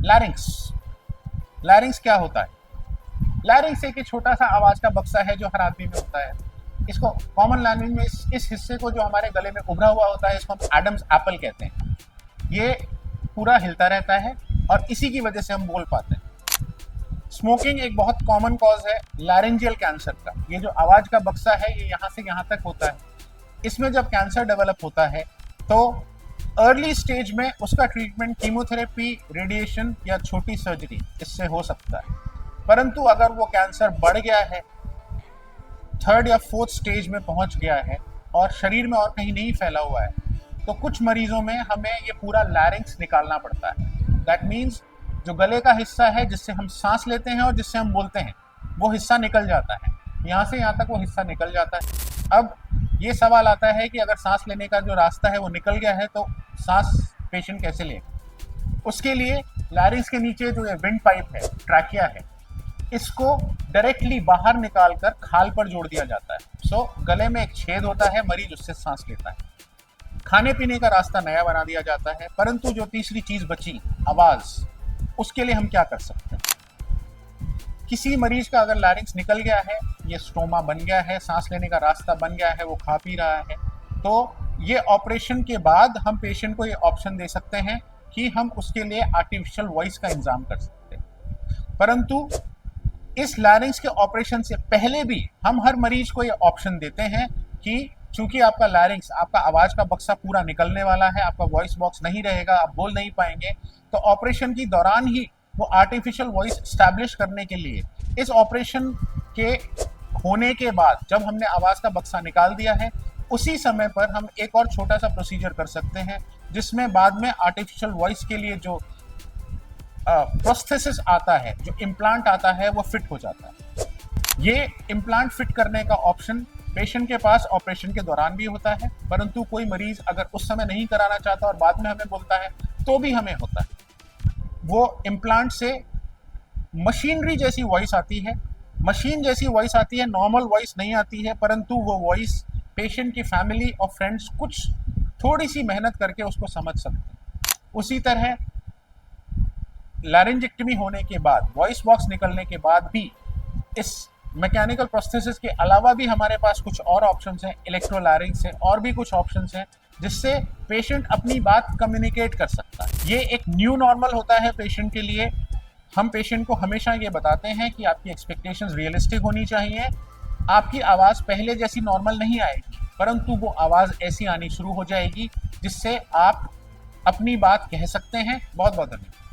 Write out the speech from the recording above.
Larynx. Larynx क्या होता है? लैरिंक्स एक छोटा सा आवाज का बक्सा है जो हर आदमी में होता है। इसको कॉमन लैंग्वेज में इस हिस्से को जो हमारे गले में उभरा हुआ होता है इसको हम एडम्स एप्पल कहते हैं। ये पूरा हिलता रहता है और इसी की वजह से हम बोल पाते हैं। स्मोकिंग एक बहुत कॉमन कॉज है लैरिंजियल कैंसर का। ये जो आवाज का बक्सा है ये यहाँ से यहाँ तक होता है। इसमें जब कैंसर डेवलप होता है तो अर्ली स्टेज में उसका ट्रीटमेंट कीमोथेरेपी, रेडिएशन या छोटी सर्जरी इससे हो सकता है। परंतु अगर वो कैंसर बढ़ गया है, थर्ड या फोर्थ स्टेज में पहुंच गया है और शरीर में और कहीं नहीं फैला हुआ है, तो कुछ मरीजों में हमें ये पूरा लैरिंक्स निकालना पड़ता है। दैट मीन्स जो गले का हिस्सा है जिससे हम सांस लेते हैं और जिससे हम बोलते हैं वो हिस्सा निकल जाता है। यहाँ से यहाँ तक वो हिस्सा निकल जाता है। अब ये सवाल आता है कि अगर सांस लेने का जो रास्ता है वो निकल गया है तो सांस पेशेंट कैसे लेगा? उसके लिए लैरिंक्स के नीचे जो ये विंड पाइप है, ट्रैकिया है, इसको डायरेक्टली बाहर निकालकर खाल पर जोड़ दिया जाता है। सो गले में एक छेद होता है, मरीज उससे सांस लेता है। खाने पीने का रास्ता नया बना दिया जाता है। परंतु जो तीसरी चीज बची, आवाज, उसके लिए हम क्या कर सकते हैं? किसी मरीज का अगर लैरिंक्स निकल गया है, ये स्टोमा बन गया है, सांस लेने का रास्ता बन गया है, वो खा पी रहा है, तो ये ऑपरेशन के बाद हम पेशेंट को ये ऑप्शन दे सकते हैं कि हम उसके लिए आर्टिफिशियल वॉइस का इंतजाम कर सकते हैं। परंतु इस लैरिंक्स के ऑपरेशन से पहले भी हम हर मरीज को ये ऑप्शन देते हैं कि चूंकि आपका लैरिंक्स, आपका आवाज का बक्सा पूरा निकलने वाला है, आपका वॉइस बॉक्स नहीं रहेगा, आप बोल नहीं पाएंगे, तो ऑपरेशन की दौरान ही वो आर्टिफिशियल वॉइस स्टैब्लिश करने के लिए इस ऑपरेशन के होने के बाद जब हमने आवाज का बक्सा निकाल दिया है उसी समय पर हम एक और छोटा सा प्रोसीजर कर सकते हैं जिसमें बाद में आर्टिफिशियल वॉइस के लिए जो प्रोस्थेसिस आता है, जो इम्प्लांट आता है, वो फिट हो जाता है। ये इम्प्लांट फिट करने का ऑप्शन पेशेंट के पास ऑपरेशन के दौरान भी होता है, परंतु कोई मरीज अगर उस समय नहीं कराना चाहता और बाद में हमें बोलता है तो भी हमें होता है। वो इम्प्लांट से मशीनरी जैसी वॉइस आती है, मशीन जैसी वॉइस आती है, नॉर्मल वॉइस नहीं आती है, परंतु वो वॉइस पेशेंट की फैमिली और फ्रेंड्स कुछ थोड़ी सी मेहनत करके उसको समझ सकते हैं। उसी तरह लैरिंजेक्टमी होने के बाद, वॉइस बॉक्स निकलने के बाद भी इस मैकेनिकल प्रोस्थेसिस के अलावा भी हमारे पास कुछ और ऑप्शंस हैं, इलेक्ट्रोलैरिंग्स हैं, और भी कुछ ऑप्शंस हैं जिससे पेशेंट अपनी बात कम्युनिकेट कर सकता है। ये एक न्यू नॉर्मल होता है पेशेंट के लिए। हम पेशेंट को हमेशा ये बताते हैं कि आपकी एक्सपेक्टेशंस रियलिस्टिक होनी चाहिए। आपकी आवाज़ पहले जैसी नॉर्मल नहीं आएगी, परंतु वो आवाज़ ऐसी आनी शुरू हो जाएगी जिससे आप अपनी बात कह सकते हैं। बहुत बहुत धन्यवाद।